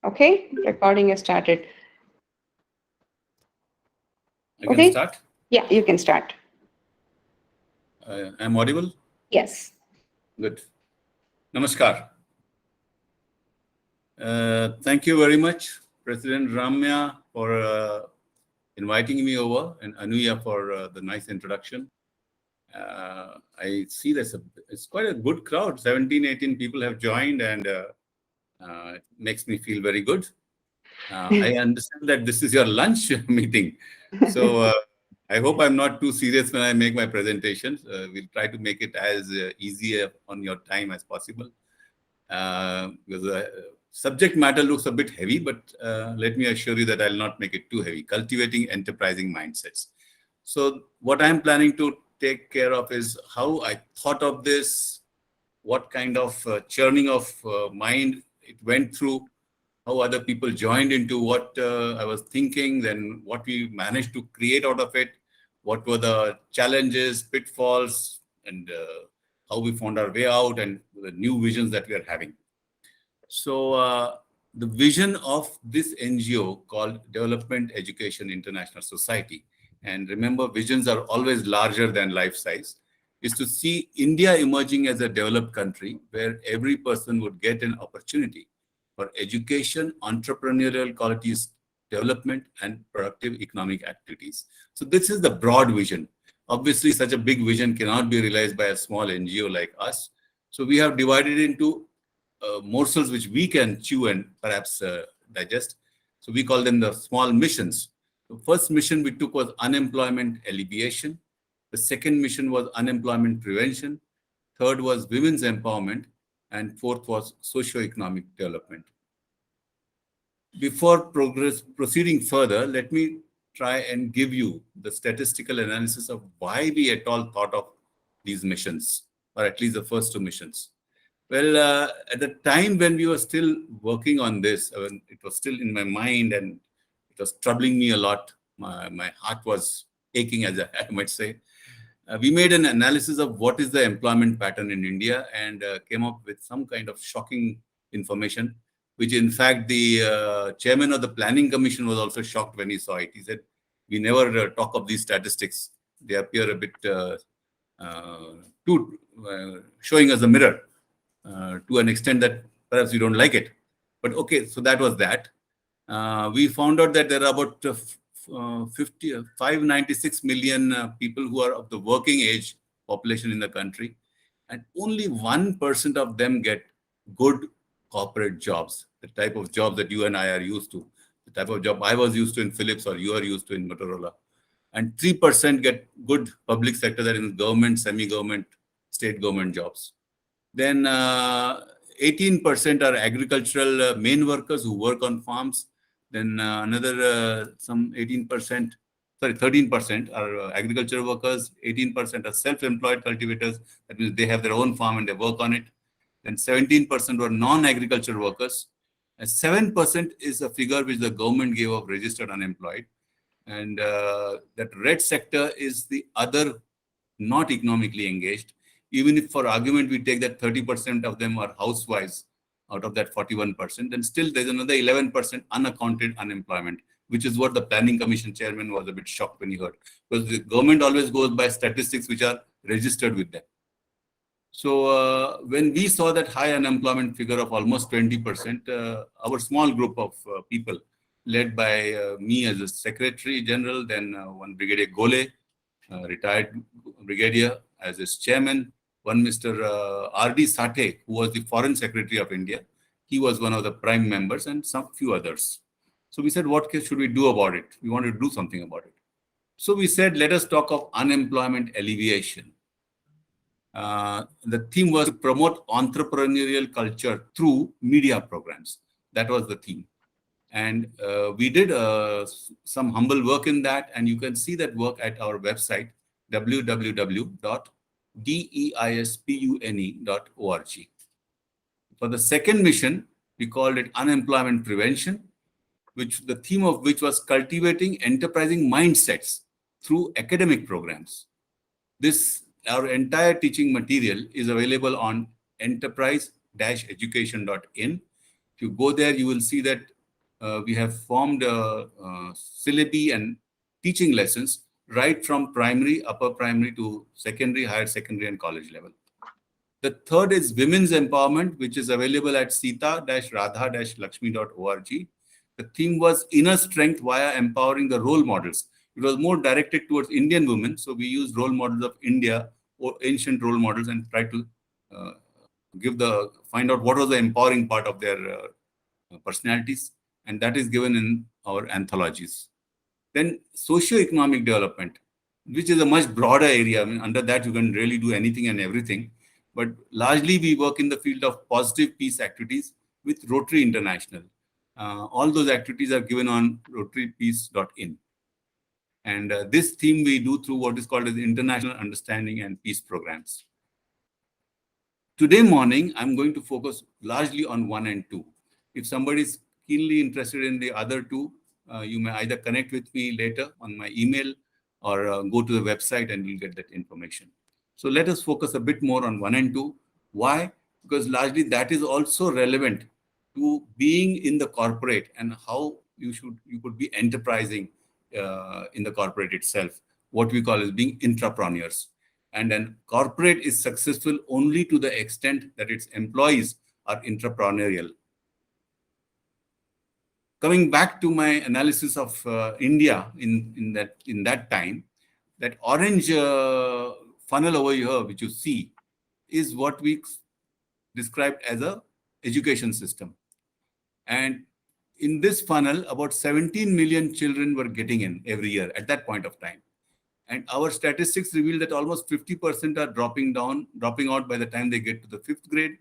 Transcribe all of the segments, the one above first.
Okay, recording is started. I can Okay, start. yeah, you can start. I'm audible? Yes. Good. Namaskar. Thank you very much, President Ramya, for inviting me over, and Anuya for the nice introduction. I see it's quite a good crowd. 17, 18 people have joined, and it makes me feel very good. I understand that this is your lunch meeting. So I hope I'm not too serious when I make my presentations. We'll try to make it as easy on your time as possible. Because the subject matter looks a bit heavy, but let me assure you that I'll not make it too heavy. Cultivating enterprising mindsets. So what I'm planning to take care of is how I thought of this, what kind of churning of mind it went through, how other people joined into what I was thinking, then what we managed to create out of it, what were the challenges, pitfalls, and how we found our way out, and the new visions that we are having. So the vision of this NGO called Development Education International Society, and remember, visions are always larger than life size, is to see India emerging as a developed country where every person would get an opportunity for education, entrepreneurial qualities development, and productive economic activities. So this is the broad vision. Obviously, such a big vision cannot be realized by a small NGO like us. So we have divided into morsels which we can chew and perhaps digest. So we call them the small missions. The first mission we took was unemployment alleviation. The second mission was unemployment prevention. Third was women's empowerment. And fourth was socio-economic development. Before proceeding further, let me try and give you the statistical analysis of why we at all thought of these missions, or at least the first two missions. Well, at the time when we were still working on this, when it was still in my mind and it was troubling me a lot. My heart was aching, as I might say. We made an analysis of what is the employment pattern in India and came up with some kind of shocking information, which in fact the chairman of the Planning Commission was also shocked when he saw it. He said, we never talk of these statistics. They appear a bit too showing us a mirror. To an extent that perhaps we don't like it. But okay, so that was that. We found out that there are about 596 million people who are of the working age population in the country, and only 1% of them get good corporate jobs, the type of jobs that you and I are used to, the type of job I was used to in Philips or you are used to in Motorola. And 3% get good public sector, that is government, semi-government, state government jobs. Then 18% are agricultural main workers who work on farms. Then another some 18%, sorry, 13% are agricultural workers. 18% are self-employed cultivators. That means they have their own farm and they work on it. Then 17% were non-agricultural workers. And 7% is a figure which the government gave of registered unemployed. And that red sector is the other not economically engaged. Even if for argument we take that 30% of them are housewives out of that 41%, then still there's another 11% unaccounted unemployment, which is what the Planning Commission chairman was a bit shocked when he heard. Because the government always goes by statistics which are registered with them. So when we saw that high unemployment figure of almost 20%, our small group of people, led by me as a Secretary General, then one Brigadier Gole, retired brigadier, as his chairman, one Mr. R.D. Sathe, who was the Foreign Secretary of India. He was one of the prime members, and some few others. So we said, what should we do about it? We wanted to do something about it. So we said, let us talk of unemployment alleviation. The theme was to promote entrepreneurial culture through media programs. That was the theme. And we did some humble work in that, and you can see that work at our website, www.deispune.org. For the second mission, we called it Unemployment Prevention, which the theme of which was cultivating enterprising mindsets through academic programs. Our entire teaching material is available on enterprise-education.in. If you go there, you will see that we have formed syllabi and teaching lessons right from primary, upper primary to secondary, higher secondary, and college level. The third is women's empowerment, which is available at sita-radha-lakshmi.org. The theme was inner strength via empowering the role models. It was more directed towards Indian women. So we used role models of India or ancient role models and tried to uh, find out what was the empowering part of their personalities. And that is given in our anthologies. Then socio-economic development, which is a much broader area. I mean, under that, you can really do anything and everything. But largely, we work in the field of positive peace activities with Rotary International. All those activities are given on rotarypeace.in. And this theme we do through what is called as International Understanding and Peace Programs. Today morning, I'm going to focus largely on 1 and 2. If somebody is keenly interested in the other two, you may either connect with me later on my email or go to the website and you'll get that information. So let us focus a bit more on 1 and 2. Why? Because largely that is also relevant to being in the corporate and how you could be enterprising in the corporate itself, what we call as being intrapreneurs. And then corporate is successful only to the extent that its employees are intrapreneurial. Coming back to my analysis of India in that time, that orange funnel over here, which you see, is what we described as a education system. And in this funnel, about 17 million children were getting in every year at that point of time. And our statistics reveal that almost 50% are dropping out by the time they get to the 5th grade,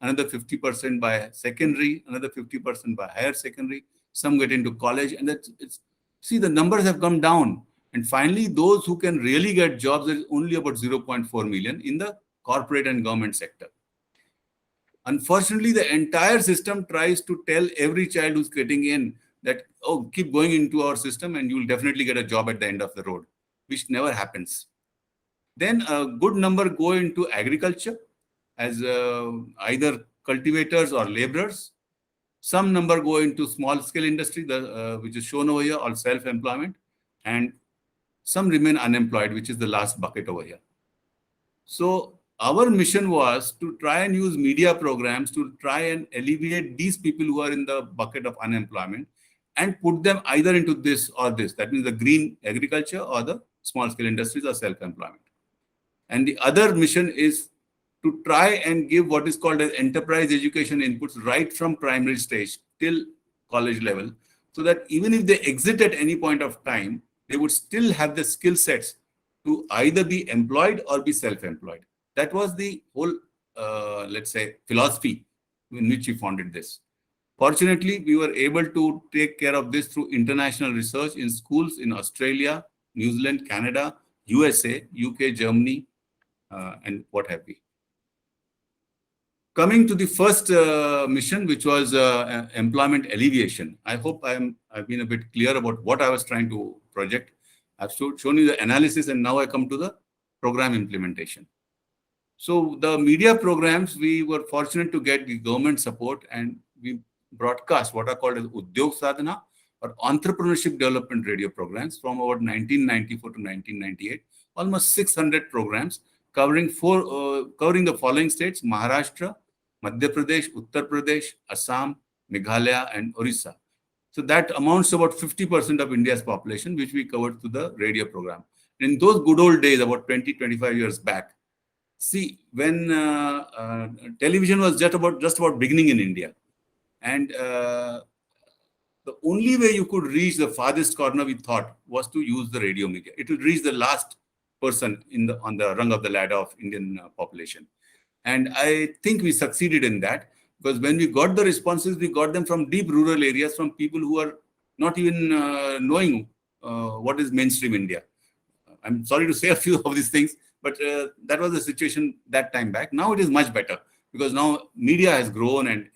another 50% by secondary, another 50% by higher secondary. Some get into college, and see, the numbers have come down. And finally, those who can really get jobs, there is only about 0.4 million in the corporate and government sector. Unfortunately, the entire system tries to tell every child who's getting in that, oh, keep going into our system and you'll definitely get a job at the end of the road, which never happens. Then a good number go into agriculture as either cultivators or laborers. Some number go into small-scale industry, which is shown over here, or self-employment. And some remain unemployed, which is the last bucket over here. So our mission was to try and use media programs to try and alleviate these people who are in the bucket of unemployment and put them either into this or this. That means the green agriculture or the small-scale industries or self-employment. And the other mission is to try and give what is called as enterprise education inputs right from primary stage till college level, so that even if they exit at any point of time, they would still have the skill sets to either be employed or be self-employed. That was the whole, let's say, philosophy in which we founded this. Fortunately, we were able to take care of this through international research in schools in Australia, New Zealand, Canada, USA, UK, Germany, and what have we. Coming to the first mission, which was employment alleviation. I hope I've been a bit clear about what I was trying to project. I've shown you the analysis, and now I come to the program implementation. So the media programs, we were fortunate to get the government support, and we broadcast what are called as Udyog Sadhana or entrepreneurship development radio programs from about 1994 to 1998, almost 600 programs covering the following states: Maharashtra, Madhya Pradesh, Uttar Pradesh, Assam, Meghalaya, and Orissa. So that amounts to about 50% of India's population, which we covered through the radio program. In those good old days, about 20, 25 years back, see, when television was just about beginning in India, and the only way you could reach the farthest corner, we thought, was to use the radio media. It would reach the last person on the rung of the ladder of Indian population. And I think we succeeded in that, because when we got the responses, we got them from deep rural areas, from people who are not even knowing what is mainstream India. I'm sorry to say a few of these things, but that was the situation that time back. Now it is much better, because now media has grown, and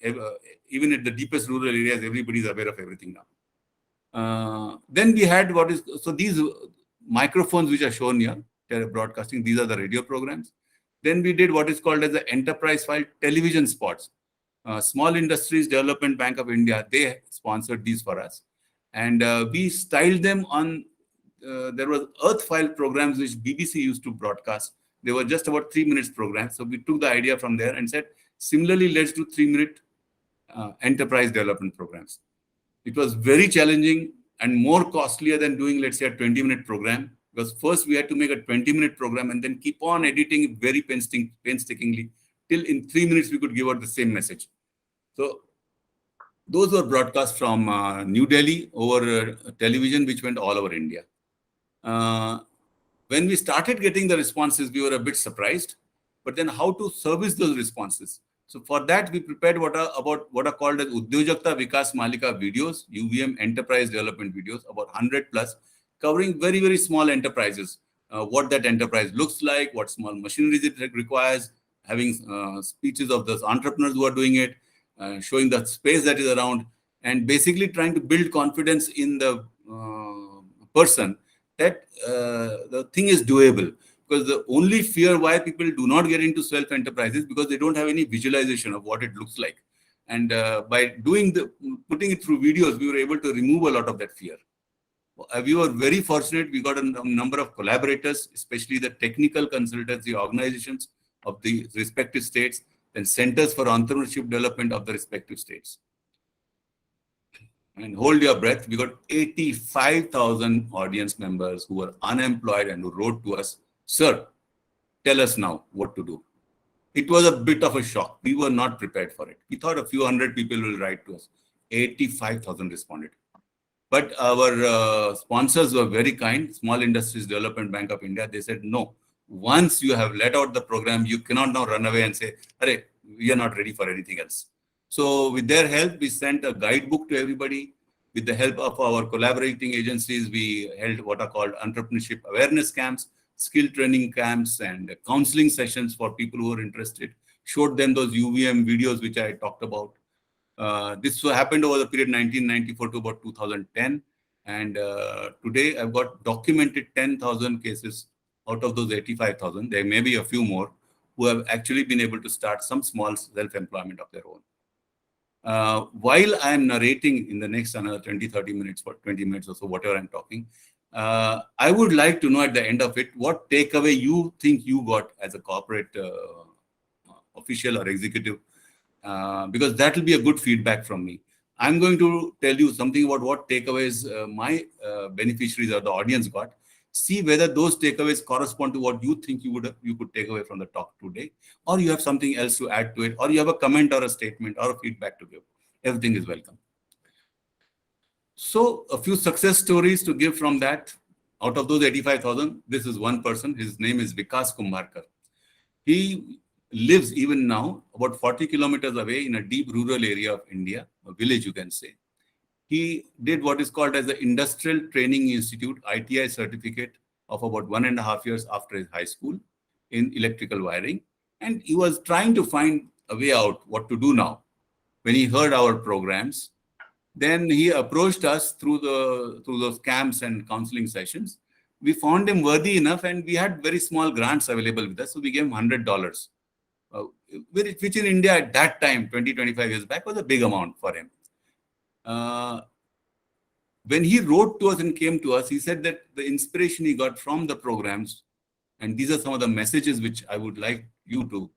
even at the deepest rural areas, everybody is aware of everything now. Then we had these microphones which are shown here, broadcasting, these are the radio programs. Then we did what is called as the enterprise file television spots. Small Industries Development Bank of India, they sponsored these for us. And we styled them on, there was Earth File programs which BBC used to broadcast. They were just about 3 minutes programs. So we took the idea from there and said, similarly, let's do 3-minute enterprise development programs. It was very challenging and more costlier than doing, let's say, a 20-minute program. Because first we had to make a 20-minute program and then keep on editing it very painstakingly till in 3 minutes we could give out the same message. So those were broadcast from New Delhi over television, which went all over India. When we started getting the responses, we were a bit surprised. But then how to service those responses? So for that, we prepared what are called as Udyojagta Vikas Malika videos, UVM enterprise development videos, about 100 plus, covering very, very small enterprises. What that enterprise looks like, what small machinery it requires, having speeches of those entrepreneurs who are doing it, showing the space that is around, and basically trying to build confidence in the person that the thing is doable. Because the only fear why people do not get into self-enterprises because they don't have any visualization of what it looks like. And by putting it through videos, we were able to remove a lot of that fear. We were very fortunate. We got a number of collaborators, especially the technical consultancy organizations of the respective states and centers for entrepreneurship development of the respective states. And hold your breath, we got 85,000 audience members who were unemployed and who wrote to us, sir, tell us now what to do. It was a bit of a shock. We were not prepared for it. We thought a few hundred people will write to us. 85,000 responded. But our sponsors were very kind. Small Industries Development Bank of India, they said, no, once you have let out the program, you cannot now run away and say, "Arey, we are not ready for anything else." So with their help, we sent a guidebook to everybody. With the help of our collaborating agencies, we held what are called entrepreneurship awareness camps, skill training camps, and counseling sessions for people who are interested. Showed them those UVM videos which I talked about. This happened over the period 1994 to about 2010. And today I've got documented 10,000 cases out of those 85,000. There may be a few more who have actually been able to start some small self-employment of their own. While I'm narrating in the next another 20-30 minutes or 20 minutes or so, whatever I'm talking, I would like to know at the end of it, what takeaway you think you got as a corporate official or executive, because that will be a good feedback from me. I'm going to tell you something about what takeaways my beneficiaries or the audience got. See whether those takeaways correspond to what you think you could take away from the talk today, or you have something else to add to it, or you have a comment or a statement or a feedback to give. Everything is welcome. So a few success stories to give from that. Out of those 85,000, this is one person. His name is Vikas Kumbharkar. He lives even now about 40 kilometers away in a deep rural area of India, a village you can say. He did what is called as the Industrial Training Institute, ITI certificate of about 1.5 years after his high school in electrical wiring. And he was trying to find a way out, what to do now. When he heard our programs, then he approached us through those camps and counseling sessions. We found him worthy enough and we had very small grants available with us. So we gave him $100, which in India at that time, 20-25 years back, was a big amount for him. When he wrote to us and came to us, he said that the inspiration he got from the programs, and these are some of the messages which I would like you to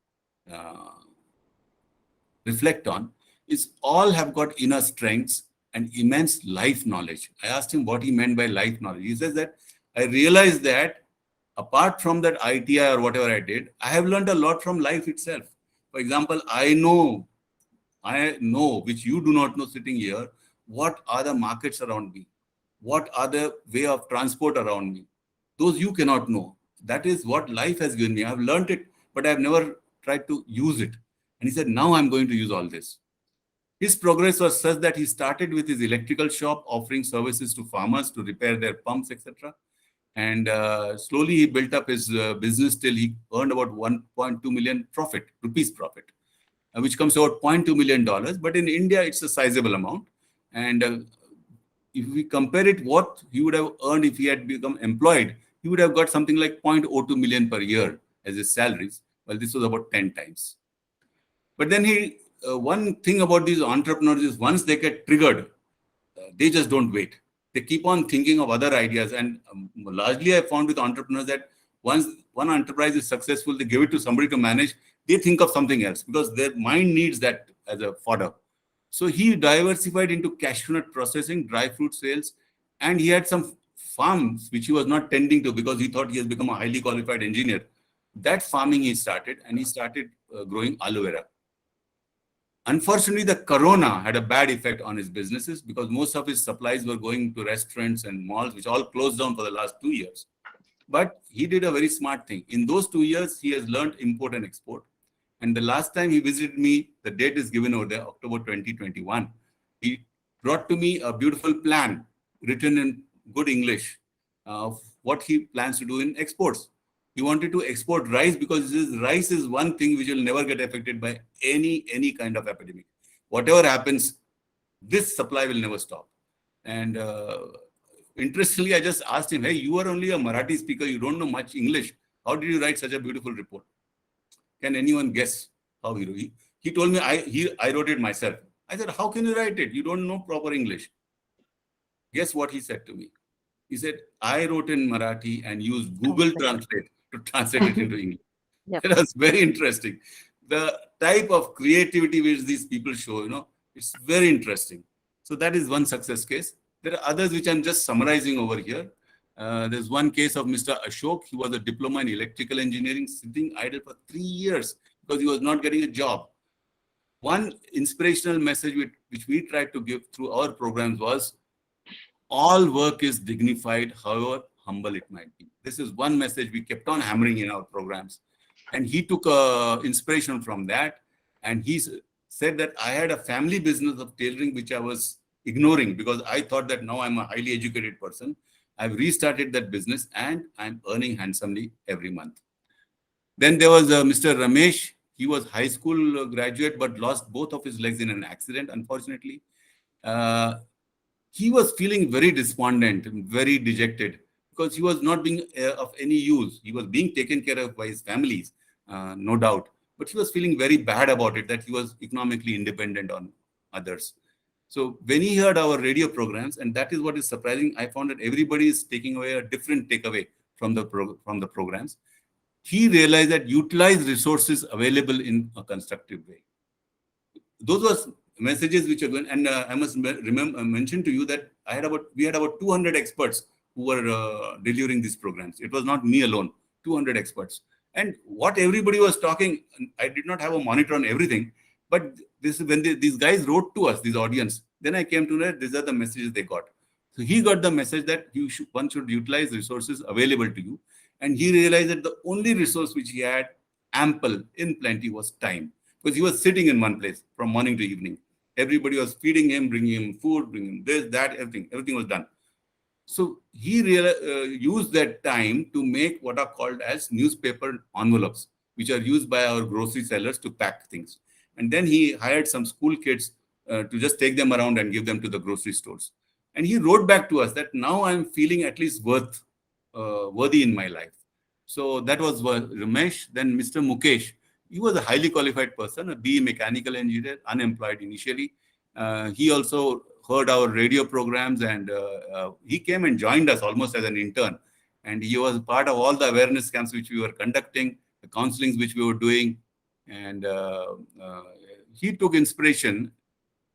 reflect on, is all have got inner strengths and immense life knowledge. I asked him what he meant by life knowledge. He says that I realized that apart from that ITI or whatever I did, I have learned a lot from life itself. For example, I know, which you do not know sitting here, what are the markets around me? What are the way of transport around me? Those you cannot know. That is what life has given me. I've learned it, but I've never tried to use it. And he said, now I'm going to use all this. His progress was such that he started with his electrical shop, offering services to farmers to repair their pumps, etc. And slowly he built up his business till he earned about 1.2 million rupees profit, which comes to about $0.2 million. But in India, it's a sizable amount. And if we compare it, what he would have earned if he had become employed, he would have got something like 0.02 million per year as his salaries. Well, this was about 10 times. But then he one thing about these entrepreneurs is once they get triggered, they just don't wait. They keep on thinking of other ideas. And largely I found with entrepreneurs that once one enterprise is successful, they give it to somebody to manage, they think of something else because their mind needs that as a fodder. So he diversified into cashew nut processing, dry fruit sales, and he had some farms which he was not tending to because he thought he has become a highly qualified engineer. That farming he started, and he started growing aloe vera. Unfortunately, the corona had a bad effect on his businesses because most of his supplies were going to restaurants and malls, which all closed down for the last 2 years. But he did a very smart thing. In those 2 years, he has learned import and export. And the last time he visited me, the date is given over there, October 2021. He brought to me a beautiful plan written in good English of what he plans to do in exports. He wanted to export rice because his rice is one thing which will never get affected by any kind of epidemic. Whatever happens, this supply will never stop. And interestingly, I just asked him, hey, you are only a Marathi speaker. You don't know much English. How did you write such a beautiful report? Can anyone guess how he wrote it? He told me, I wrote it myself. I said, how can you write it? You don't know proper English. Guess what he said to me? He said, I wrote in Marathi and used Google Translate to translate it into English. Yep. It was very interesting. The type of creativity which these people show, it's very interesting. So that is one success case. There are others which I'm just summarizing over here. There's one case of Mr. Ashok. He was a diploma in electrical engineering, sitting idle for 3 years because he was not getting a job. One inspirational message which we tried to give through our programs was, all work is dignified, however humble it might be. This is one message we kept on hammering in our programs. And he took inspiration from that. And he said that I had a family business of tailoring, which I was ignoring because I thought that now I'm a highly educated person. I've restarted that business and I'm earning handsomely every month. Then there was Mr. Ramesh. He was high school graduate, but lost both of his legs in an accident, unfortunately. He was feeling very despondent and very dejected because he was not being of any use. He was being taken care of by his families, no doubt. But he was feeling very bad about it, that he was economically independent on others. So when he heard our radio programs, and that is what is surprising, I found that everybody is taking away a different takeaway from the programs. He realized that utilize resources available in a constructive way. Those were messages which are going, and I must mention to you that we had about 200 experts who were delivering these programs. It was not me alone, 200 experts. And what everybody was talking, I did not have a monitor on everything, but this is when these guys wrote to us, this audience, then I came to know these are the messages they got. So he got the message that one should utilize resources available to you. And he realized that the only resource which he had ample in plenty was time, because he was sitting in one place from morning to evening. Everybody was feeding him, bringing him food, bringing him this, that, everything was done. So he used that time to make what are called as newspaper envelopes, which are used by our grocery sellers to pack things. And then he hired some school kids to just take them around and give them to the grocery stores. And he wrote back to us that now I'm feeling at least worthy in my life. So that was Ramesh. Then Mr. Mukesh, he was a highly qualified person, a BE mechanical engineer, unemployed initially. He also heard our radio programs, and he came and joined us almost as an intern. And he was part of all the awareness camps which we were conducting, the counselings which we were doing. And he took inspiration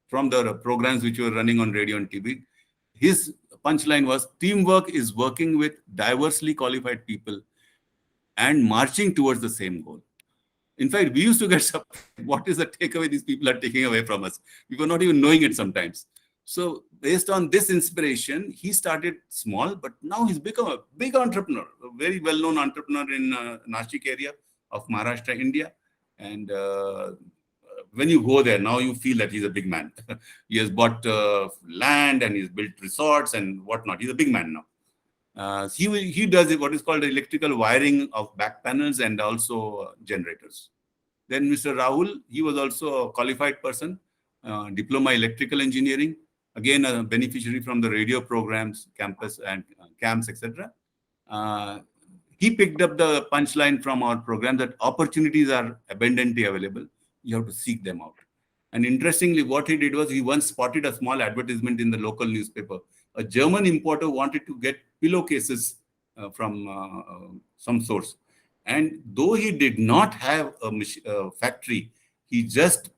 from the programs which were running on radio and TV. His punchline was, teamwork is working with diversely qualified people and marching towards the same goal. In fact, we used to get surprised. What is the takeaway these people are taking away from us? We were not even knowing it sometimes. So based on this inspiration, he started small, but now he's become a big entrepreneur, a very well-known entrepreneur in Nashik area of Maharashtra, India. And when you go there, now you feel that he's a big man. He has bought land and he's built resorts and whatnot. He's a big man now. He does what is called electrical wiring of back panels and also generators. Then Mr. Rahul, he was also a qualified person, diploma electrical engineering, again a beneficiary from the radio programs, campus and camps, etc. He picked up the punchline from our program that opportunities are abundantly available. You have to seek them out. And interestingly, what he did was he once spotted a small advertisement in the local newspaper. A German importer wanted to get pillowcases from some source. And though he did not have a factory, he just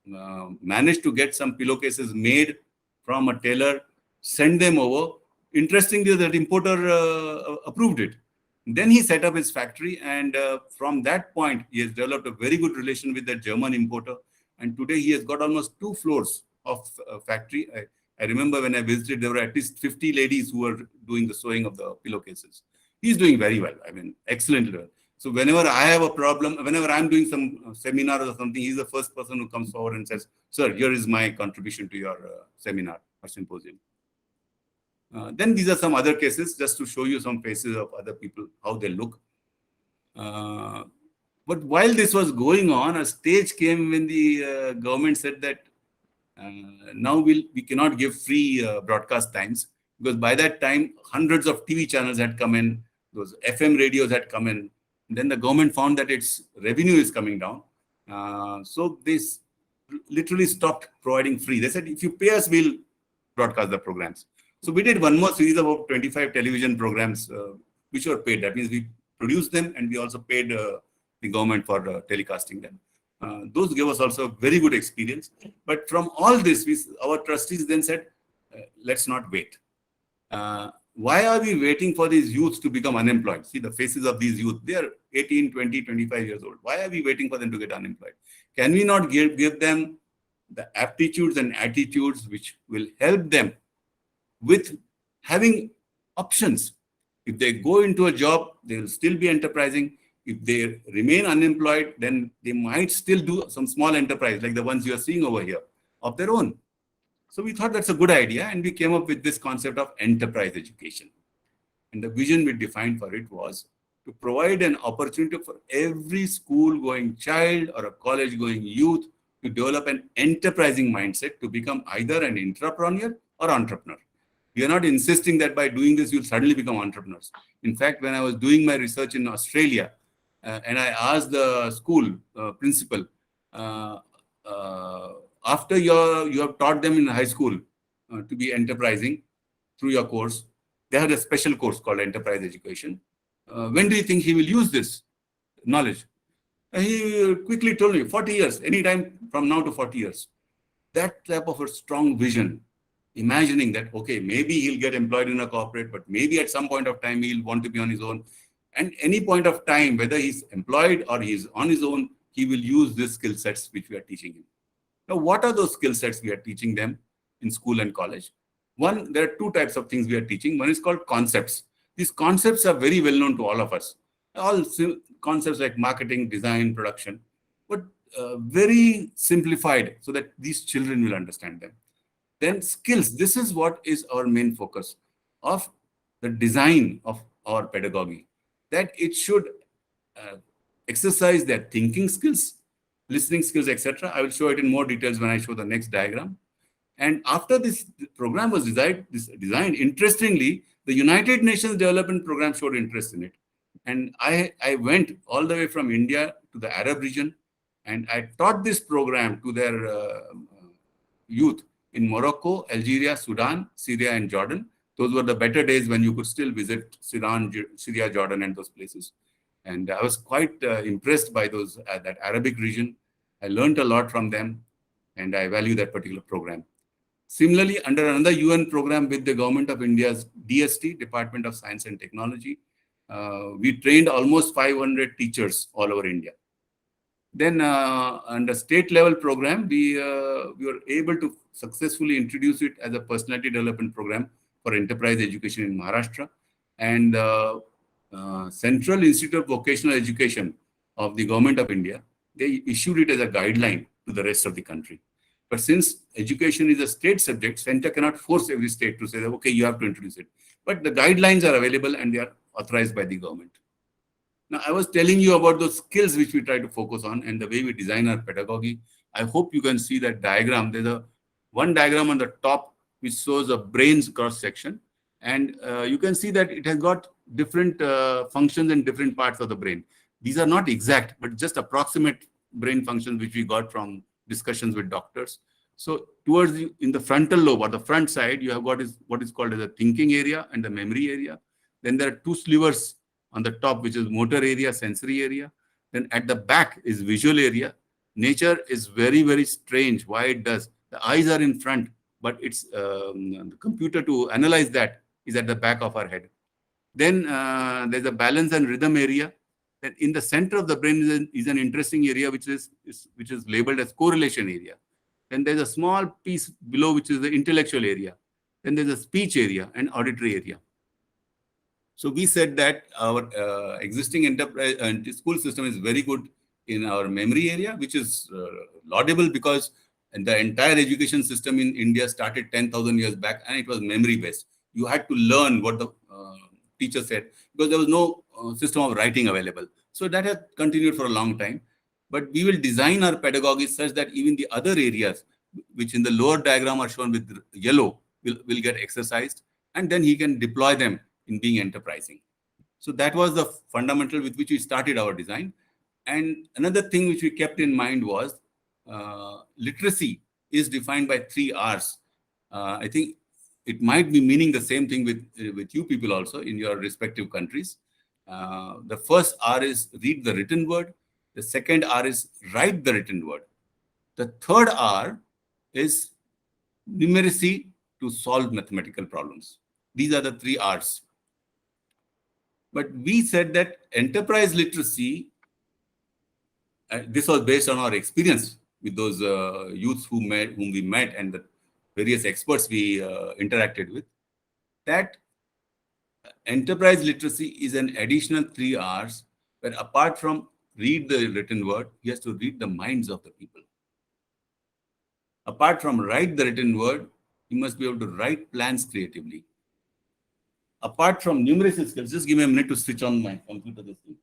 managed to get some pillowcases made from a tailor, send them over. Interestingly, that importer approved it. Then he set up his factory, and from that point, he has developed a very good relation with the German importer. And today, he has got almost 2 floors of factory. I remember when I visited, there were at least 50 ladies who were doing the sewing of the pillowcases. He's doing very well. I mean, excellently well. So whenever I have a problem, whenever I'm doing some seminar or something, he's the first person who comes forward and says, "Sir, here is my contribution to your seminar or symposium." Then these are some other cases, just to show you some faces of other people, how they look. But while this was going on, a stage came when the government said that now we cannot give free broadcast times, because by that time, hundreds of TV channels had come in, those FM radios had come in. Then the government found that its revenue is coming down. So they literally stopped providing free. They said, if you pay us, we'll broadcast the programs. So we did one more series of about 25 television programs, which were paid. That means we produced them and we also paid the government for telecasting them. Those gave us also a very good experience. But from all this, our trustees then said, let's not wait. Why are we waiting for these youths to become unemployed? See the faces of these youth. They are 18, 20, 25 years old. Why are we waiting for them to get unemployed? Can we not give them the aptitudes and attitudes which will help them with having options? If they go into a job, they will still be enterprising. If they remain unemployed, then they might still do some small enterprise like the ones you are seeing over here of their own. So we thought that's a good idea, and we came up with this concept of enterprise education. And the vision we defined for it was to provide an opportunity for every school-going child or a college-going youth to develop an enterprising mindset to become either an entrepreneur or entrepreneur. We are not insisting that by doing this, you'll suddenly become entrepreneurs. In fact, when I was doing my research in Australia, and I asked the school principal, after you have taught them in high school to be enterprising through your course, they had a special course called enterprise education. When do you think he will use this knowledge? And he quickly told me, 40 years, anytime from now to 40 years. That type of a strong vision, imagining that, okay, maybe he'll get employed in a corporate, but maybe at some point of time, he'll want to be on his own. And any point of time, whether he's employed or he's on his own, he will use these skill sets which we are teaching him. Now, what are those skill sets we are teaching them in school and college? One, there are 2 types of things we are teaching. One is called concepts. These concepts are very well known to all of us. All concepts like marketing, design, production, but very simplified so that these children will understand them. Then skills. This is what is our main focus of the design of our pedagogy. That it should exercise their thinking skills, listening skills, etc. I will show it in more details when I show the next diagram. And after this program was designed, interestingly, the United Nations Development Program showed interest in it. And I went all the way from India to the Arab region, and I taught this program to their youth in Morocco, Algeria, Sudan, Syria, and Jordan. Those were the better days when you could still visit Syria, Jordan, and those places. And I was quite impressed by that Arabic region. I learned a lot from them, and I value that particular program. Similarly, under another UN program with the government of India's DST, Department of Science and Technology, we trained almost 500 teachers all over India. Then under state level program, we were able to successfully introduce it as a personality development program for enterprise education in Maharashtra. And Central Institute of Vocational Education of the Government of India, they issued it as a guideline to the rest of the country. But since education is a state subject, center cannot force every state to say, that, okay, you have to introduce it. But the guidelines are available and they are authorized by the government. Now, I was telling you about those skills which we try to focus on and the way we design our pedagogy. I hope you can see that diagram. There's one diagram on the top which shows a brain's cross section. And you can see that it has got different functions in different parts of the brain. These are not exact, but just approximate brain functions which we got from discussions with doctors. So towards in the frontal lobe or the front side, you have got what is called as the thinking area and the memory area. Then there are two slivers on the top, which is motor area, sensory area. Then at the back is visual area. Nature is very, very strange. Why it does? The eyes are in front, but it's the computer to analyze that is at the back of our head. Then there's a balance and rhythm area. Then in the center of the brain is an interesting area which is labeled as correlation area. Then there's a small piece below which is the intellectual area. Then there's a speech area and auditory area. So we said that our existing enterprise school system is very good in our memory area, which is laudable because the entire education system in India started 10,000 years back and it was memory based. You had to learn what the teacher said because there was no system of writing available. So that has continued for a long time. But we will design our pedagogy such that even the other areas, which in the lower diagram are shown with yellow, will get exercised, and then he can deploy them in being enterprising. So that was the fundamental with which we started our design. And another thing which we kept in mind was literacy is defined by 3 R's. I think it might be meaning the same thing with you people also in your respective countries. The first R is read the written word. The second R is write the written word. The third R is numeracy to solve mathematical problems. These are the 3 R's. But we said that enterprise literacy, this was based on our experience with those youths whom we met and the various experts we interacted with, that enterprise literacy is an additional 3 R's, where apart from read the written word, he has to read the minds of the people. Apart from write the written word, he must be able to write plans creatively. Apart from numeracy skills, just give me a minute to switch on my computer. This thing.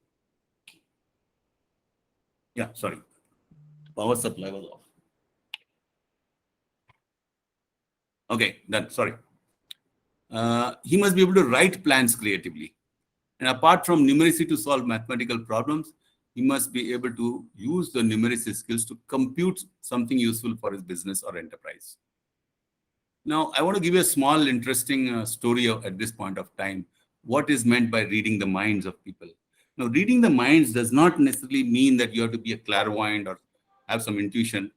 Yeah, sorry. Power supply was off. Okay, done. Sorry. He must be able to write plans creatively. And apart from numeracy to solve mathematical problems, he must be able to use the numeracy skills to compute something useful for his business or enterprise. Now, I want to give you a small, interesting story at this point of time. What is meant by reading the minds of people? Now, reading the minds does not necessarily mean that you have to be a clairvoyant or have some intuition.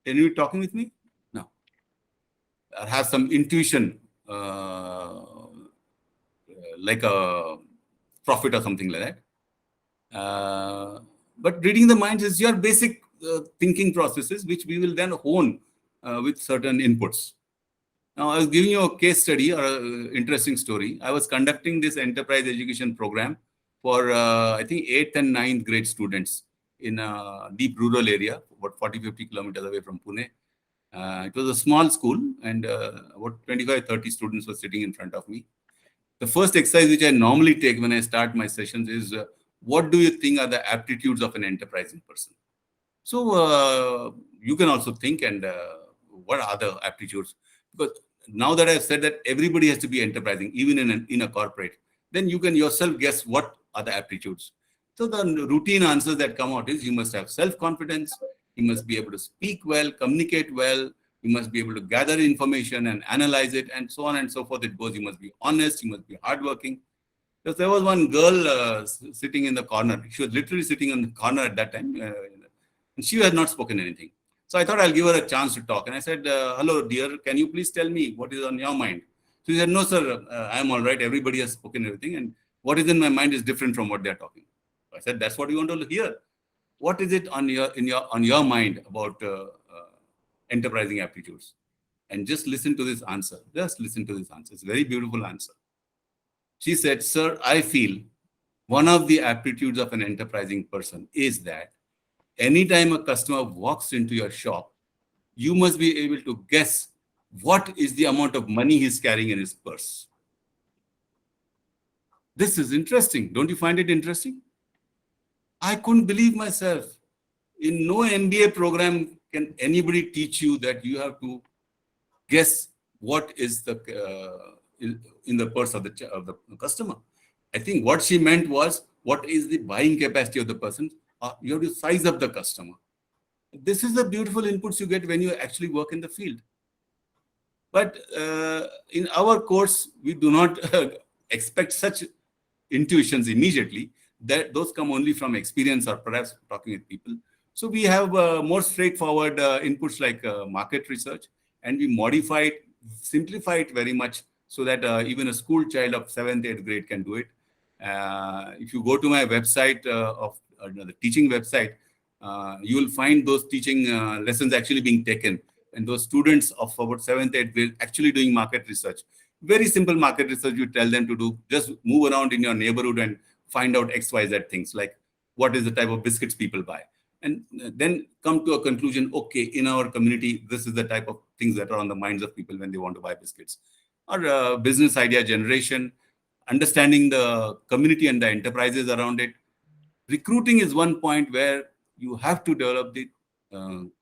Can you be talking with me? No. Or have some intuition, like a prophet or something like that. But reading the minds is your basic thinking processes, which we will then hone with certain inputs. Now, I was giving you a case study or an interesting story. I was conducting this enterprise education program for, I think, 8th and 9th grade students in a deep rural area, about 40-50 kilometers away from Pune. It was a small school, and about 25-30 students were sitting in front of me. The first exercise which I normally take when I start my sessions is, what do you think are the aptitudes of an enterprising person? So you can also think, and what are the aptitudes? Because now that I've said that everybody has to be enterprising, even in a corporate, then you can yourself guess what are the aptitudes. So the routine answers that come out is you must have self-confidence, you must be able to speak well, communicate well, you must be able to gather information and analyze it, and so on and so forth. It goes, you must be honest, you must be hardworking. Because there was one girl sitting in the corner. She was literally sitting in the corner at that time, and she had not spoken anything. So I thought I'll give her a chance to talk. And I said, hello, dear, can you please tell me what is on your mind? She said, no, sir, I'm all right. Everybody has spoken everything. And what is in my mind is different from what they're talking. I said, that's what you want to hear. What is it on your mind about enterprising aptitudes? And just listen to this answer. Just listen to this answer. It's a very beautiful answer. She said, sir, I feel one of the aptitudes of an enterprising person is that anytime a customer walks into your shop, you must be able to guess what is the amount of money he's carrying in his purse. This is interesting. Don't you find it interesting? I couldn't believe myself. In no MBA program can anybody teach you that you have to guess what is the in the purse of the customer. I think what she meant was, what is the buying capacity of the person? You have to size up the customer. This is the beautiful inputs you get when you actually work in the field. But in our course, we do not expect such intuitions immediately. That those come only from experience or perhaps talking with people. So we have more straightforward inputs like market research, and we modify it, simplify it very much so that even a school child of 7th, 8th grade can do it. If you go to my website of the teaching website, you will find those teaching lessons actually being taken. And those students of about 7th, 8th grade actually doing market research. Very simple market research you tell them to do. Just move around in your neighborhood and find out XYZ things, like what is the type of biscuits people buy. And then come to a conclusion, okay, in our community, this is the type of things that are on the minds of people when they want to buy biscuits. Or business idea generation, understanding the community and the enterprises around it. Recruiting is one point where you have to develop the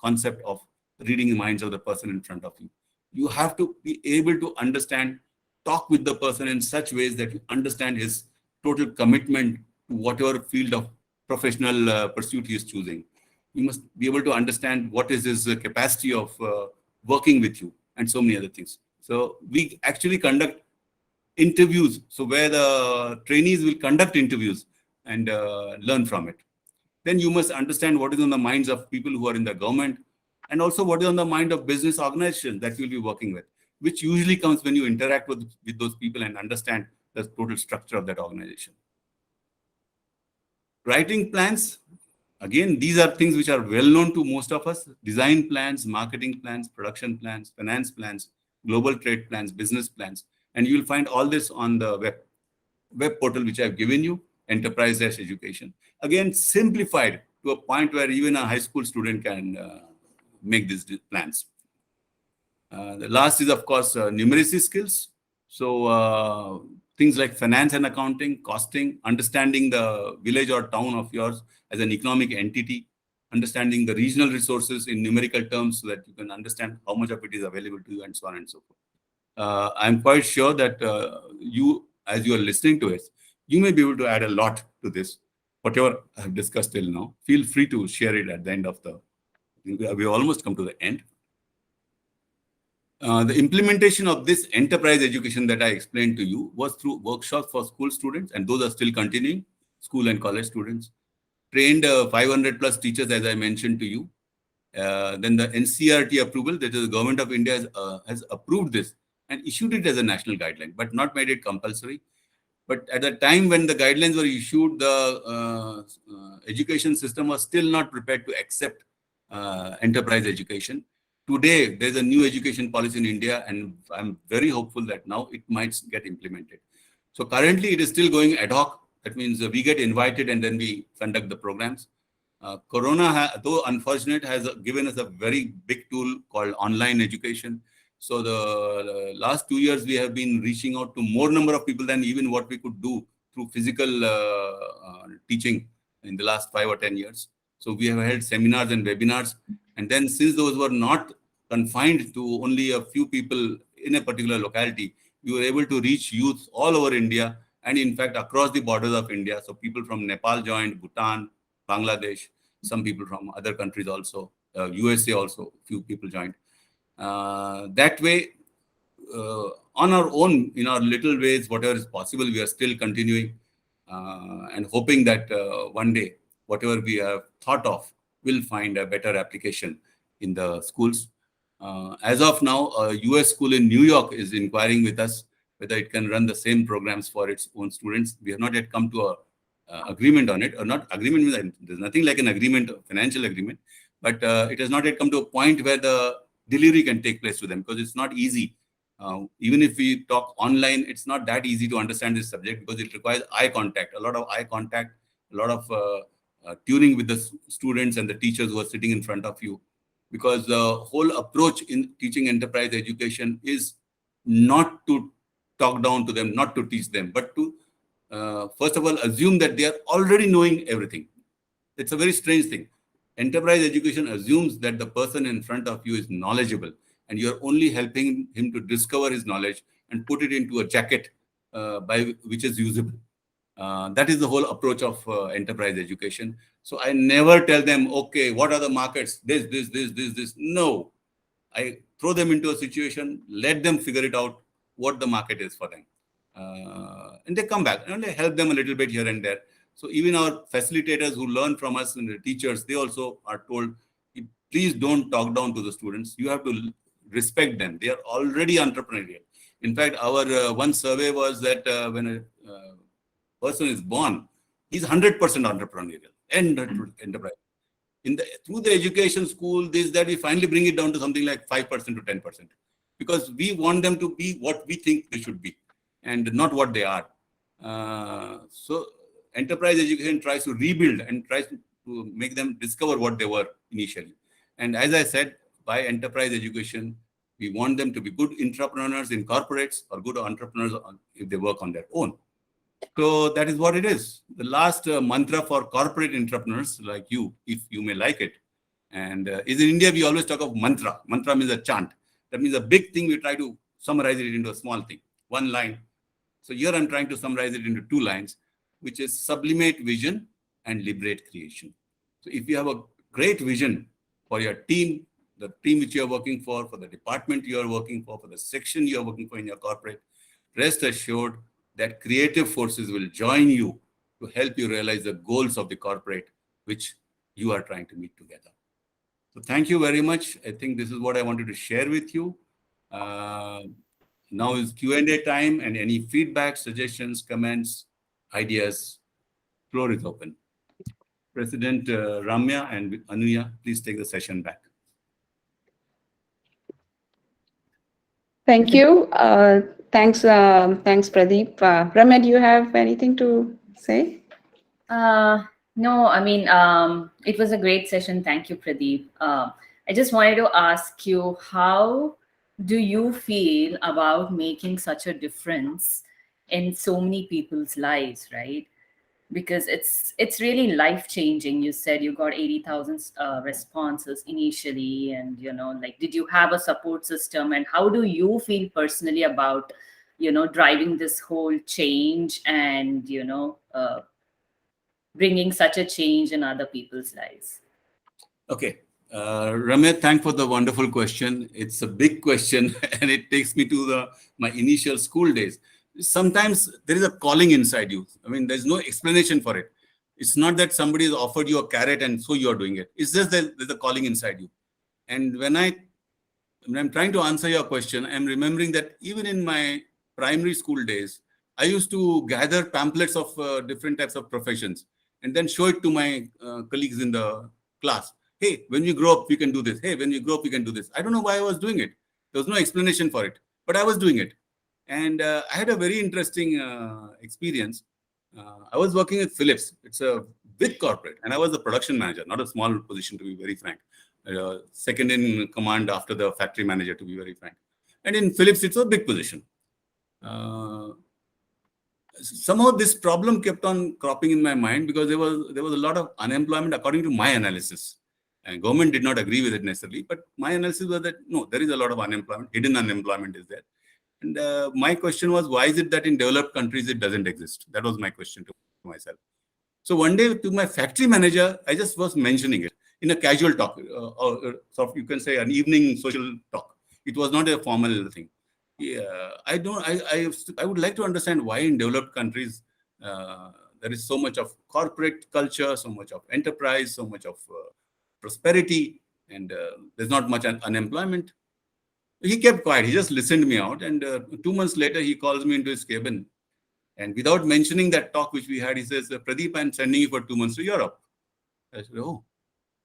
concept of reading the minds of the person in front of you. You have to be able to understand, talk with the person in such ways that you understand his total commitment to whatever field of professional pursuit he is choosing. You must be able to understand what is his capacity of working with you and so many other things. So we actually conduct interviews. So where the trainees will conduct interviews and learn from it. Then you must understand what is on the minds of people who are in the government, and also what is on the mind of business organizations that you'll be working with, which usually comes when you interact with those people and understand the total structure of that organization. Writing plans, again, these are things which are well known to most of us. Design plans, marketing plans, production plans, finance plans, global trade plans, business plans. And you will find all this on the web portal which I've given you, Enterprise Education. Again, simplified to a point where even a high school student can make these plans. The last is, of course, numeracy skills. So things like finance and accounting, costing, understanding the village or town of yours as an economic entity, understanding the regional resources in numerical terms so that you can understand how much of it is available to you, and so on and so forth. I'm quite sure that you, as you are listening to it, you may be able to add a lot to this. Whatever I've discussed till now, feel free to share it at the end of the, we almost come to the end. The implementation of this enterprise education that I explained to you was through workshops for school students, and those are still continuing, school and college students. Trained 500 plus teachers, as I mentioned to you. Then the NCERT approval, that is the Government of India has approved this and issued it as a national guideline, but not made it compulsory. But at the time when the guidelines were issued, the education system was still not prepared to accept enterprise education. Today, there's a new education policy in India, and I'm very hopeful that now it might get implemented. So currently, it is still going ad hoc. That means we get invited and then we conduct the programs. Corona, though unfortunate, has given us a very big tool called online education. So the last 2 years, we have been reaching out to more number of people than even what we could do through physical teaching in the last 5 or 10 years. So we have held seminars and webinars. And then since those were not confined to only a few people in a particular locality, we were able to reach youth all over India and in fact across the borders of India. So people from Nepal joined, Bhutan, Bangladesh, some people from other countries also, USA also, few people joined. That way, on our own, in our little ways, whatever is possible, we are still continuing and hoping that one day, whatever we have thought of will find a better application in the schools. As of now, a US school in New York is inquiring with us whether it can run the same programs for its own students. We have not yet come to a agreement on it, or not agreement means there's nothing like an agreement, financial agreement, but it has not yet come to a point where the delivery can take place to them, because it's not easy. Even if we talk online, it's not that easy to understand this subject because it requires eye contact, a lot of eye contact, a lot of tuning with the students and the teachers who are sitting in front of you. Because the whole approach in teaching enterprise education is not to talk down to them, not to teach them, but to first of all assume that they are already knowing everything. It's a very strange thing. Enterprise education assumes that the person in front of you is knowledgeable, and you're only helping him to discover his knowledge and put it into a jacket by which is usable. That is the whole approach of enterprise education. So I never tell them, okay, what are the markets? This. No, I throw them into a situation, let them figure it out what the market is for them. And they come back and I help them a little bit here and there. So even our facilitators who learn from us and the teachers, they also are told, please don't talk down to the students. You have to respect them. They are already entrepreneurial. In fact, our one survey was that when a person is born, he's 100% entrepreneurial and enterprise. Through the education school, that we finally bring it down to something like 5% to 10%, because we want them to be what we think they should be and not what they are. So enterprise education tries to rebuild and tries to make them discover what they were initially. And as I said, by enterprise education, we want them to be good entrepreneurs in corporates or good entrepreneurs if they work on their own. So that is what it is. The last mantra for corporate entrepreneurs like you, if you may like it, and is in India, we always talk of mantra. Mantra means a chant. That means a big thing, we try to summarize it into a small thing, one line. So here I'm trying to summarize it into 2 lines, which is sublimate vision and liberate creation. So if you have a great vision for your team, the team which you are working for the department you are working for the section you are working for in your corporate, rest assured that creative forces will join you to help you realize the goals of the corporate which you are trying to meet together. So thank you very much. I think this is what I wanted to share with you. Now is Q&A time, and any feedback, suggestions, comments, ideas, floor is open. President Ramya and Anuya, please take the session back. Thank you. Thanks, Pradeep. Ramya, do you have anything to say? No, I mean, it was a great session. Thank you, Pradeep. I just wanted to ask you, how do you feel about making such a difference in so many people's lives, right? Because it's really life-changing. You said you got 80,000 responses initially, and like, did you have a support system, and how do you feel personally about driving this whole change and bringing such a change in other people's lives? Okay. Ramya, thanks for the wonderful question. It's a big question and it takes me to my initial school days. Sometimes there is a calling inside you. I mean, there's no explanation for it. It's not that somebody has offered you a carrot and so you are doing it. It's just that there's a calling inside you. And when I'm trying to answer your question, I'm remembering that even in my primary school days, I used to gather pamphlets of different types of professions and then show it to my colleagues in the class. Hey, when you grow up, you can do this. Hey, when you grow up, you can do this. I don't know why I was doing it. There was no explanation for it, but I was doing it. And I had a very interesting experience. I was working with Philips. It's a big corporate. And I was the production manager, not a small position, to be very frank. Second in command after the factory manager, to be very frank. And in Philips, it's a big position. Somehow this problem kept on cropping in my mind because there was a lot of unemployment according to my analysis. And government did not agree with it necessarily, but my analysis was that no, there is a lot of unemployment, hidden unemployment is there. And my question was, why is it that in developed countries it doesn't exist? That was my question to myself. So one day to my factory manager, I just was mentioning it in a casual talk, or sort of you can say an evening social talk. It was not a formal thing. Yeah, I would like to understand why in developed countries there is so much of corporate culture, so much of enterprise, so much of prosperity, and there's not much unemployment. He kept quiet. He just listened me out. And 2 months later, he calls me into his cabin. And without mentioning that talk which we had, he says, Pradeep, I'm sending you for 2 months to Europe. I said, oh.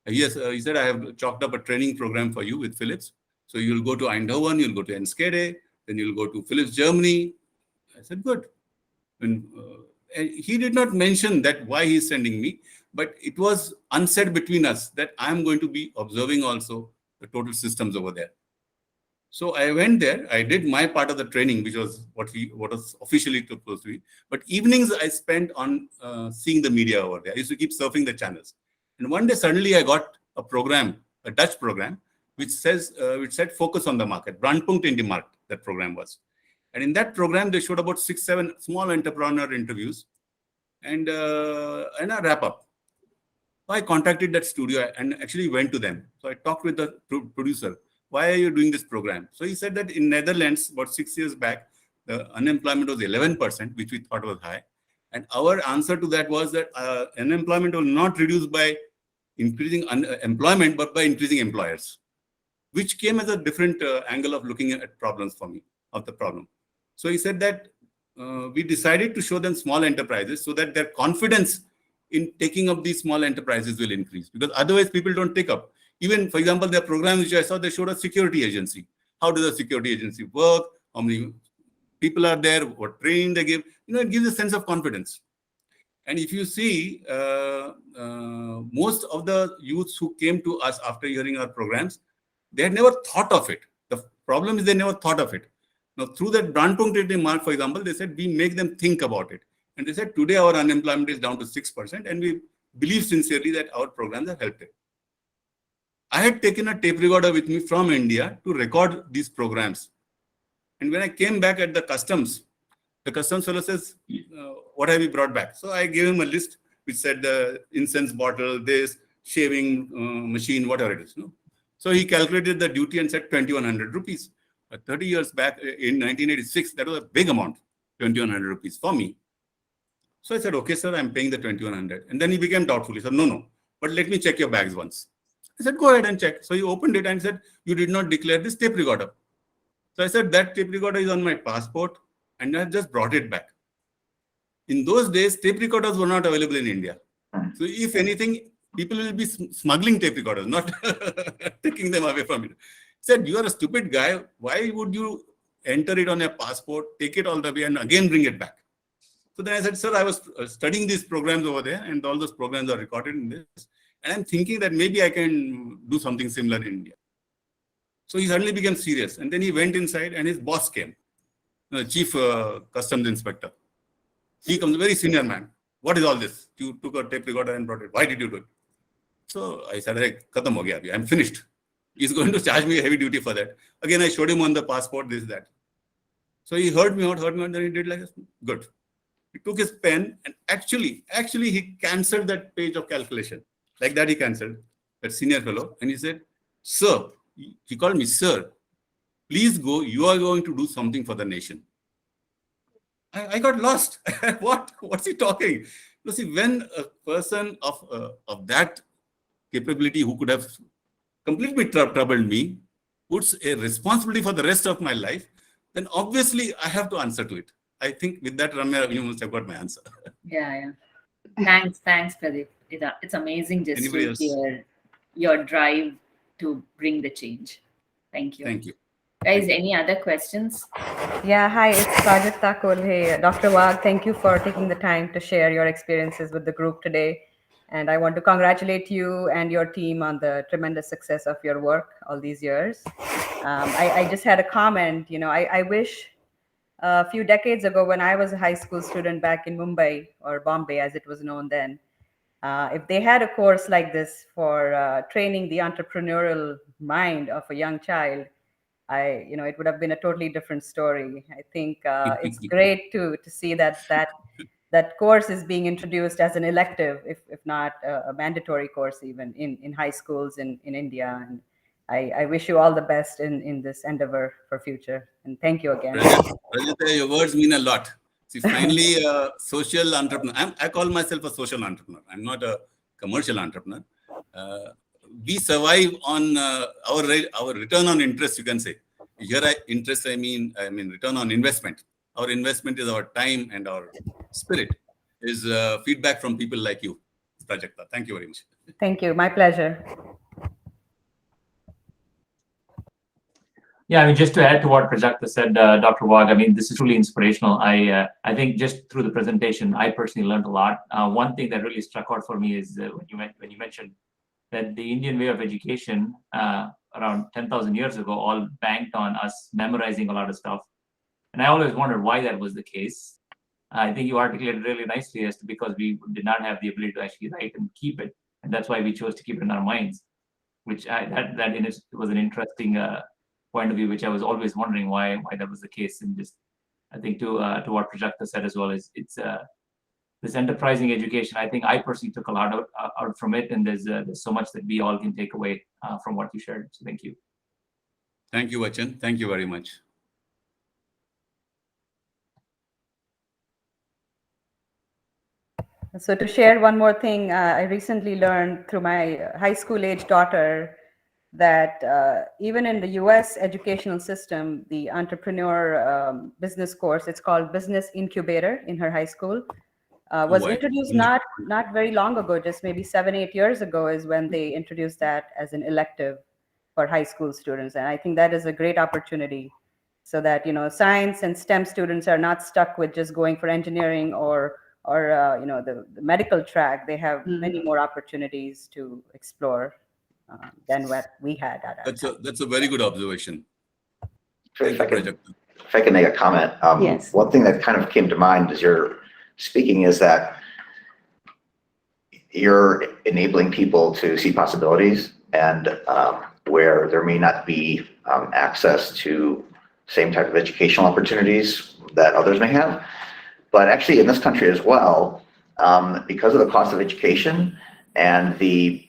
Yes, he said, I have chalked up a training program for you with Philips. So you'll go to Eindhoven, you'll go to Enschede, then you'll go to Philips, Germany. I said, good. And he did not mention that why he's sending me, but it was unsaid between us that I'm going to be observing also the total systems over there. So I went there. I did my part of the training, which was what was officially supposed to be. But evenings I spent on seeing the media over there. I used to keep surfing the channels. And one day suddenly I got a program, a Dutch program, which said focus on the market. Brandpunkt in the market, that program was. And in that program, they showed about 6-7 small entrepreneur interviews. and a wrap up. So I contacted that studio and actually went to them. So I talked with the producer. Why are you doing this program? So he said that in Netherlands, about 6 years back, the unemployment was 11%, which we thought was high. And our answer to that was that unemployment will not reduce by increasing employment, but by increasing employers, which came as a different angle of looking at problems for me, of the problem. So he said that we decided to show them small enterprises so that their confidence in taking up these small enterprises will increase, because otherwise people don't take up. Even, for example, their programs which I saw, they showed a security agency. How does a security agency work? How many people are there? What training they give? It gives a sense of confidence. And if you see, most of the youths who came to us after hearing our programs, they had never thought of it. The problem is they never thought of it. Now, through that Brandpunkt mark, for example, they said we make them think about it. And they said today our unemployment is down to 6%, and we believe sincerely that our programs have helped it. I had taken a tape recorder with me from India to record these programs. And when I came back at the customs fellow says, what have you brought back? So I gave him a list which said the incense bottle, this, shaving machine, whatever it is. So he calculated the duty and said 2,100 rupees. 30 years back in 1986, that was a big amount, 2,100 rupees for me. So I said, okay, sir, I'm paying the 2,100. And then he became doubtful. He said, no, but let me check your bags once. I said, go ahead and check. So he opened it and said, you did not declare this tape recorder. So I said, that tape recorder is on my passport, and I just brought it back. In those days, tape recorders were not available in India. So if anything, people will be smuggling tape recorders, not taking them away from it. He said, you are a stupid guy. Why would you enter it on your passport, take it all the way, and again bring it back? So then I said, sir, I was studying these programs over there, and all those programs are recorded in this. And I'm thinking that maybe I can do something similar in India. So he suddenly became serious. And then he went inside, and his boss came, the chief customs inspector. He comes, a very senior man. What is all this? You took a tape recorder and brought it. Why did you do it? So I said, hey, khatam ho gaya abhi. I'm finished. He's going to charge me heavy duty for that. Again, I showed him on the passport, this, that. So he heard me out, then he did like this. Good. He took his pen and actually he cancelled that page of calculation. Like that he cancelled, that senior fellow. And he said, sir, he called me, sir, please go. You are going to do something for the nation. I got lost. What's he talking? You see, when a person of that capability who could have completely troubled me puts a responsibility for the rest of my life, then obviously I have to answer to it. I think with that, Ramya, you must have got my answer. Yeah. Thanks, Pradeep. It's amazing just Anybody to else? hear your drive to bring the change. Thank you. Thank you. Guys, any other questions? Yeah, hi, it's Pradeep Kolhe. Dr. Wagh, thank you for taking the time to share your experiences with the group today. And I want to congratulate you and your team on the tremendous success of your work all these years. I just had a comment, I wish a few decades ago when I was a high school student back in Mumbai, or Bombay as it was known then, if they had a course like this for training the entrepreneurial mind of a young child, it would have been a totally different story. I think it's great to see that course is being introduced as an elective, if not a mandatory course even in high schools in India. And I wish you all the best in this endeavor for future. And thank you again. Rajita, your words mean a lot. See, finally, a social entrepreneur. I call myself a social entrepreneur. I'm not a commercial entrepreneur. We survive on our return on interest, you can say. Here, interest, I mean return on investment. Our investment is our time, and our spirit is feedback from people like you, Prajakta. Thank you very much. Thank you. My pleasure. Yeah, just to add to what Prajakta said, Dr. Wagh, this is truly inspirational. I think just through the presentation, I personally learned a lot. One thing that really struck out for me is when you mentioned that the Indian way of education around 10,000 years ago all banked on us memorizing a lot of stuff. And I always wondered why that was the case. I think you articulated really nicely as to because we did not have the ability to actually write and keep it. And that's why we chose to keep it in our minds, which that in it was an interesting point of view, which I was always wondering why that was the case. And just, I think to what Prajakta said as well, is it's this enterprising education, I think I personally took a lot out from it, and there's so much that we all can take away from what you shared. So thank you. Thank you, Vachan. Thank you very much. So to share one more thing, I recently learned through my high school age daughter that even in the US educational system, the entrepreneur business course, it's called Business Incubator in her high school, was wow. introduced not very long ago, just maybe 7-8 years ago is when they introduced that as an elective for high school students. And I think that is a great opportunity so that, science and STEM students are not stuck with just going for engineering or the medical track. They have many more opportunities to explore than what we had at our time. That's a very good observation. If I can make a comment, Yes. One thing that kind of came to mind as you're speaking is that you're enabling people to see possibilities, and where there may not be access to same type of educational opportunities that others may have. But actually in this country as well, because of the cost of education and the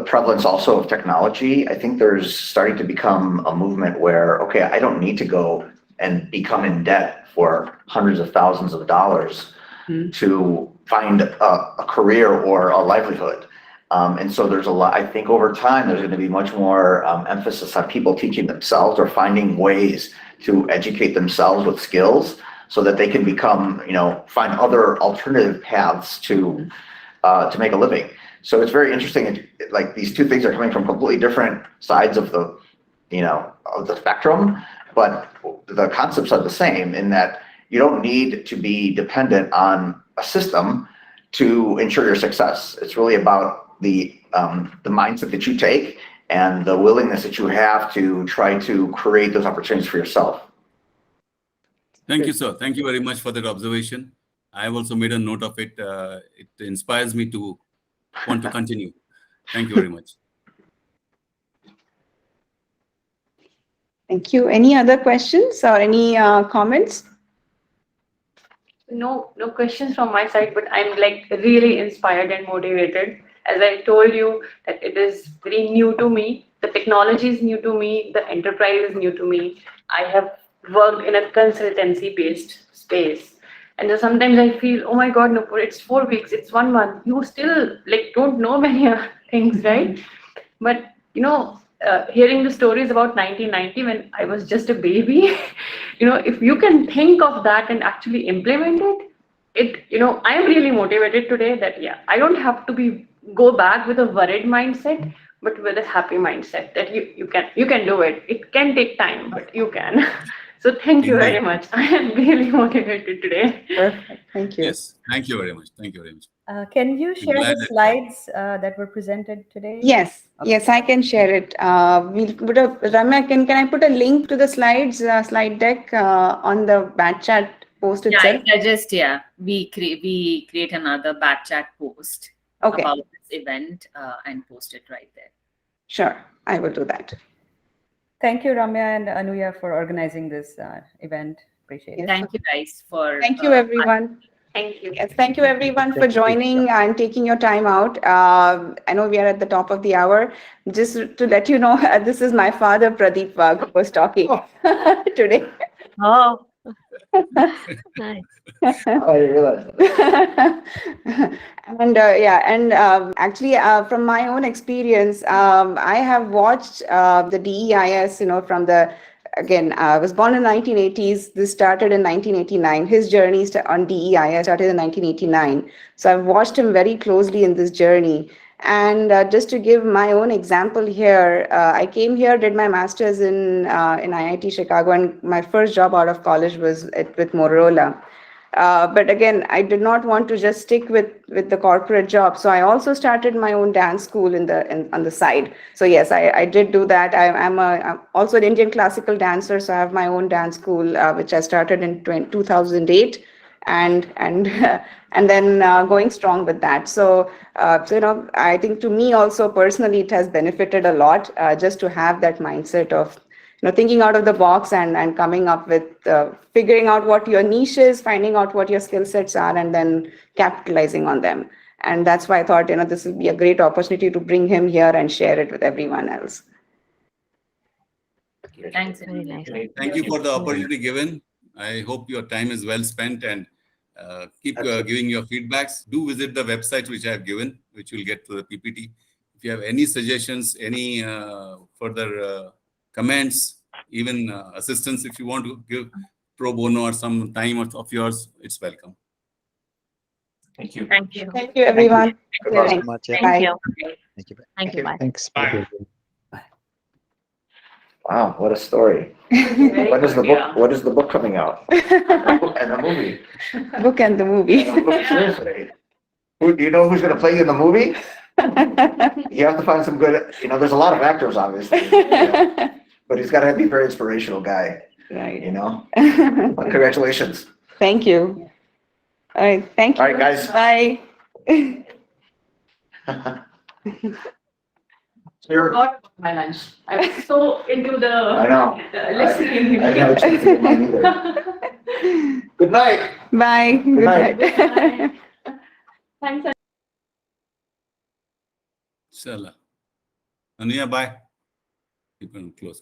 prevalence also of technology, I think there's starting to become a movement where, okay, I don't need to go and become in debt for hundreds of thousands of dollars to find a career or a livelihood. And so there's a lot, I think over time, there's going to be much more emphasis on people teaching themselves or finding ways to educate themselves with skills so that they can become, find other alternative paths to make a living. So it's very interesting. Like these two things are coming from completely different sides of the, of the spectrum, but the concepts are the same in that you don't need to be dependent on a system to ensure your success. It's really about the mindset that you take and the willingness that you have to try to create those opportunities for yourself. Thank you, sir. Thank you very much for that observation. I have also made a note of it. It inspires me to want to continue. Thank you very much. Thank you. Any other questions or any comments? No questions from my side, but I'm like really inspired and motivated. As I told you that it is very new to me. The technology is new to me. The enterprise is new to me. I have worked in a consultancy-based space. And so sometimes I feel, oh my God, Nupur, it's 4 weeks, it's 1 month. You still don't know many things, right? But, hearing the stories about 1990 when I was just a baby, if you can think of that and actually implement it, I am really motivated today that, I don't have to go back with a worried mindset, but with a happy mindset that you can do it. It can take time, but you can. So thank you very much. I am really motivated today. Perfect. Thank you. Yes. Thank you very much. Thank you very much. Can you share the slides that were presented today? Yes. Okay. Yes, I can share it. We'll put Ramya, can I put a link to the slides, slide deck on the bat chat post itself? We create another bat chat post about this event and post it right there. Sure, I will do that. Thank you, Ramya and Anuya, for organizing this event. Appreciate it. Thank you guys for. Thank you, everyone. Thank you. Yes, thank you, everyone, for joining and taking your time out. I know we are at the top of the hour. Just to let you know, this is my father, Pradeep Wagh, who was talking today. Oh, nice. I realized that. And actually, from my own experience, I have watched the DEIS, from the, again, I was born in 1980s. This started in 1989. His journey on DEIS started in 1989. So I've watched him very closely in this journey. And just to give my own example here, I came here, did my master's in IIT Chicago, and my first job out of college was with Motorola. But again, I did not want to just stick with the corporate job. So I also started my own dance school on the side. So yes, I did do that. I'm also an Indian classical dancer. So I have my own dance school, which I started in 2008. And then going strong with that. So I think to me also personally, it has benefited a lot just to have that mindset of, thinking out of the box and coming up with figuring out what your niche is, finding out what your skill sets are, and then capitalizing on them. And that's why I thought, this would be a great opportunity to bring him here and share it with everyone else. Thanks. Very nice. Thank you for the opportunity given. I hope your time is well spent, and keep giving your feedbacks. Do visit the website which I have given, which will get to the PPT. If you have any suggestions, any further comments, even assistance, if you want to give pro bono or some time of yours, it's welcome. Thank you. Thank you. Thank you, everyone. Good luck. Thanks. Thank Bye. you. Thank you. Thank you. Bye. Thanks. Bye. Wow, what a story. Very When is the good, book, yeah. what is the book coming out? And the movie? Book and the movie. Seriously. Do you know who's gonna play you in the movie? You have to find some good, there's a lot of actors, obviously. But he's gotta be a very inspirational guy, Right. But congratulations. Thank you. All right. Thank you. All right, guys. Bye. So you're, Forgot about my lunch. I was so into the I know. listening. I know it's gonna be mine either. Good night. Bye. Good night. night. Thanks. Inshallah. Anuya, bye. Keep on close.